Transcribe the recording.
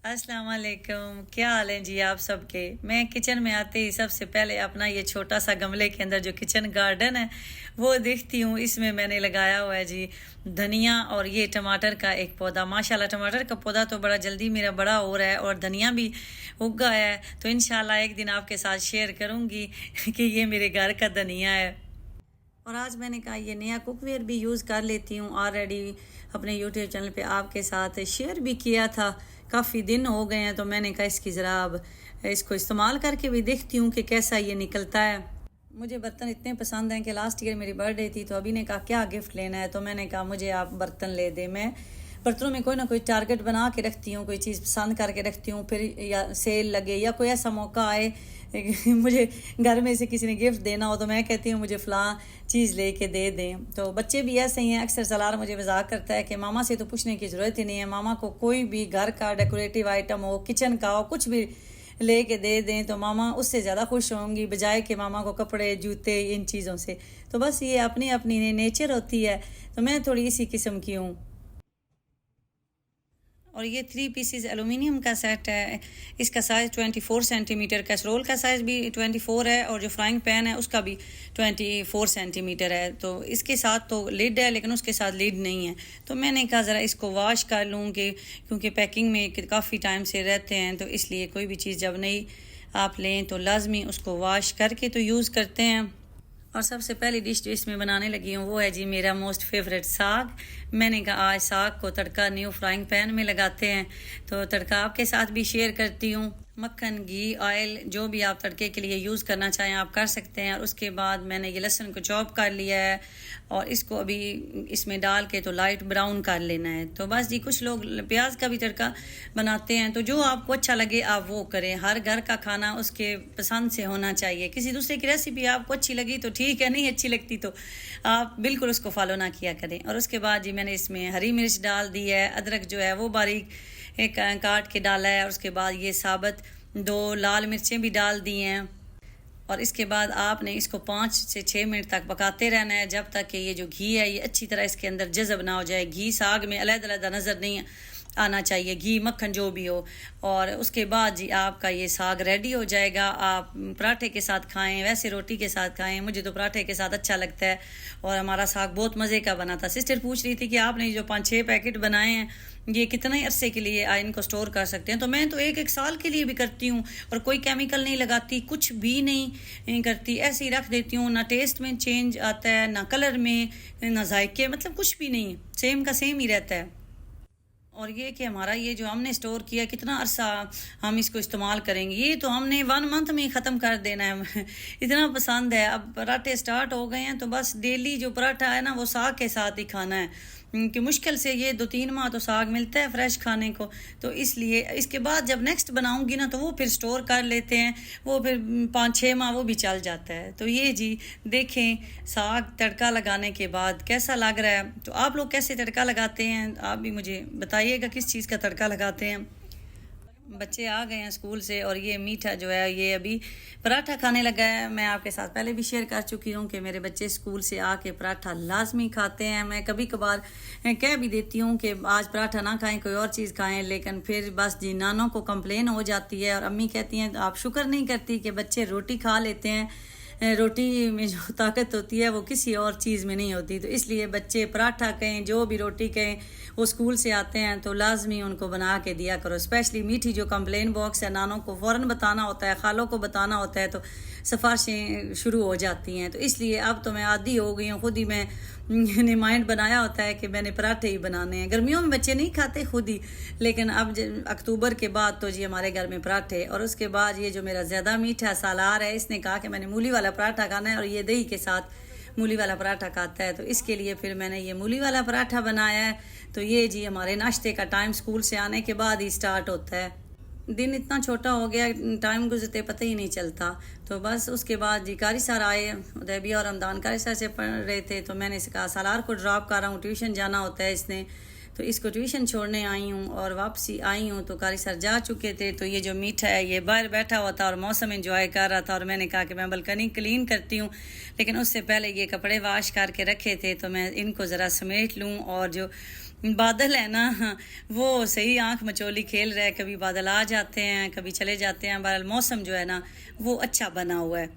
अस्सलाम वालेकुम। क्या हाल है जी आप सबके। मैं किचन में आते ही सबसे पहले अपना ये छोटा सा गमले के अंदर जो किचन गार्डन है वो देखती हूँ। इसमें मैंने लगाया हुआ है जी धनिया और ये टमाटर का एक पौधा। माशाल्लाह टमाटर का पौधा तो बड़ा जल्दी मेरा बड़ा हो रहा है और धनिया भी उग गया है। तो इंशाल्लाह एक दिन आपके साथ शेयर करूँगी कि ये मेरे घर का धनिया है। और आज मैंने कहा ये नया कुकवेयर भी यूज़ कर लेती हूँ। ऑलरेडी अपने यूट्यूब चैनल पे आपके साथ शेयर भी किया था। काफ़ी दिन हो गए हैं तो मैंने कहा इसकी ज़रा अब इसको इस्तेमाल करके भी देखती हूँ कि कैसा ये निकलता है। मुझे बर्तन इतने पसंद हैं कि लास्ट ईयर मेरी बर्थडे थी तो अभी ने कहा क्या गिफ्ट लेना है, तो मैंने कहा मुझे आप बर्तन ले दे। मैं बर्तनों में कोई ना कोई टारगेट बना के रखती हूँ, कोई चीज़ पसंद करके रखती हूँ, फिर या सेल लगे या कोई ऐसा मौका आए मुझे घर में से किसी ने गिफ्ट देना हो तो मैं कहती हूँ मुझे फ़लाँ चीज़ लेके दे दें। तो बच्चे भी ऐसे ही हैं। अक्सर सलार मुझे मजाक करता है कि मामा से तो पूछने की ज़रूरत ही नहीं है, मामा को कोई भी घर का डेकोरेटिव आइटम हो, किचन का हो, कुछ भी लेके दे दें तो मामा उससे ज़्यादा खुश होंगी बजाय कि मामा को कपड़े जूते इन चीज़ों से। तो बस ये अपनी अपनी नेचर होती है। तो मैं थोड़ी इसी किस्म की हूँ। और ये 3 पीसीज एलुमिनियम का सेट है। इसका साइज़ 24 सेंटीमीटर, कैसरोल का साइज़ भी 24 है और जो फ्राइंग पैन है उसका भी 24 सेंटीमीटर है। तो इसके साथ तो लिड है लेकिन उसके साथ लिड नहीं है। तो मैंने कहा ज़रा इसको वॉश कर लूँ कि क्योंकि पैकिंग में काफ़ी टाइम से रहते हैं, तो इसलिए कोई भी चीज़ जब नई आप लें तो लाजमी उसको वॉश करके तो यूज़ करते हैं। और सबसे पहली डिश जो इसमें बनाने लगी हूँ वो है जी मेरा मोस्ट फेवरेट साग। मैंने कहा आज साग को तड़का न्यू फ्राइंग पैन में लगाते हैं, तो तड़का आपके साथ भी शेयर करती हूँ। मक्खन, घी, ऑयल जो भी आप तड़के के लिए यूज़ करना चाहें आप कर सकते हैं। और उसके बाद मैंने ये लहसुन को चॉप कर लिया है और इसको अभी इसमें डाल के तो लाइट ब्राउन कर लेना है। तो बस जी कुछ लोग प्याज का भी तड़का बनाते हैं, तो जो आपको अच्छा लगे आप वो करें। हर घर का खाना उसके पसंद से होना चाहिए। किसी दूसरे की रेसिपी आपको अच्छी लगी तो ठीक है, नहीं अच्छी लगती तो आप बिल्कुल उसको फॉलो ना किया करें। और उसके बाद जी मैंने इसमें हरी मिर्च डाल दी है, अदरक जो है वो बारीक एक काट के डाला है और उसके बाद ये साबुत 2 लाल मिर्चें भी डाल दी हैं। और इसके बाद आपने इसको 5 से 6 मिनट तक पकाते रहना है जब तक कि ये जो घी है ये अच्छी तरह इसके अंदर जज़ब ना हो जाए। घी साग में अलग-अलग नज़र नहीं आना चाहिए, घी मक्खन जो भी हो। और उसके बाद जी आपका ये साग रेडी हो जाएगा। आप पराठे के साथ खाएं, वैसे रोटी के साथ खाएं, मुझे तो पराठे के साथ अच्छा लगता है। और हमारा साग बहुत मज़े का बना था। सिस्टर पूछ रही थी कि आपने जो 5-6 पैकेट बनाए हैं ये कितने अरसे के लिए इनको स्टोर कर सकते हैं। तो मैं तो एक साल के लिए भी करती हूँ और कोई केमिकल नहीं लगाती, कुछ भी नहीं करती, ऐसे ही रख देती हूँ। ना टेस्ट में चेंज आता है, ना कलर में, ना जायके, मतलब कुछ भी नहीं, सेम का सेम ही रहता है। और ये कि हमारा ये जो हमने स्टोर किया कितना अरसा हम इसको इस्तेमाल करेंगे, ये तो हमने 1 मंथ में ही ख़त्म कर देना है इतना पसंद है। अब पराठे स्टार्ट हो गए हैं तो बस डेली जो पराठा है ना वो साग के साथ ही खाना है, कि मुश्किल से ये 2-3 माह तो साग मिलता है फ्रेश खाने को। तो इसलिए इसके बाद जब नेक्स्ट बनाऊंगी ना तो वो फिर स्टोर कर लेते हैं, वो फिर 5-6 माह वो भी चल जाता है। तो ये जी देखें साग तड़का लगाने के बाद कैसा लग रहा है। तो आप लोग कैसे तड़का लगाते हैं आप भी मुझे बताइएगा, किस चीज़ का तड़का लगाते हैं। बच्चे आ गए हैं स्कूल से और ये मीठा जो है ये अभी पराठा खाने लगा है। मैं आपके साथ पहले भी शेयर कर चुकी हूँ कि मेरे बच्चे स्कूल से आके पराठा लाजमी खाते हैं। मैं कभी कभार कह भी देती हूँ कि आज पराठा ना खाएं, कोई और चीज़ खाएं, लेकिन फिर बस जी नानों को कंप्लेन हो जाती है और अम्मी कहती हैं आप शुक्र नहीं करती कि बच्चे रोटी खा लेते हैं। रोटी में जो ताकत होती है वो किसी और चीज़ में नहीं होती। तो इसलिए बच्चे पराठा कहें जो भी रोटी कहें वो स्कूल से आते हैं तो लाजमी उनको बना के दिया करो। स्पेशली मीठी जो कंप्लेन बॉक्स है, नानों को फ़ौरन बताना होता है, खालों को बताना होता है, तो सिफारिशें शुरू हो जाती हैं। तो इसलिए अब तो मैं आदी हो गई हूँ, खुद ही मैंने माइंड बनाया होता है कि मैंने पराठे ही बनाने हैं। गर्मियों में बच्चे नहीं खाते खुद ही, लेकिन अब अक्टूबर के बाद तो जी हमारे घर में पराठे। और उसके बाद ये जो मेरा ज़्यादा मीठा सालार है इसने कहा कि मैंने मूली वाला पराठा खाना है और ये दही के साथ मूली वाला पराठा खाता है, तो इसके लिए फिर मैंने ये मूली वाला पराठा बनाया है। तो ये जी हमारे नाश्ते का टाइम स्कूल से आने के बाद ही स्टार्ट होता है। दिन इतना छोटा हो गया, टाइम गुजरते पता ही नहीं चलता। तो बस उसके बाद जी कारी सर आए, उदैबिया और रमदान कारी सर से पढ़ रहे थे, तो मैंने कहा सालार को ड्रॉप कर रहा हूँ, ट्यूशन जाना होता है इसने, तो इसको ट्यूशन छोड़ने आई हूँ और वापसी आई हूँ तो कारी सर जा चुके थे। तो ये जो मीठा है ये बाहर बैठा हुआ था और मौसम एंजॉय कर रहा था और मैंने कहा कि मैं बल्कनी क्लीन करती हूँ, लेकिन उससे पहले ये कपड़े वाश करके रखे थे तो मैं इनको ज़रा समेट लूँ और जो बादल है ना, वो सही आंख मचोली खेल रहा है, कभी बादल आ जाते हैं कभी चले जाते हैं, बहरहाल मौसम जो है ना वो अच्छा बना हुआ है।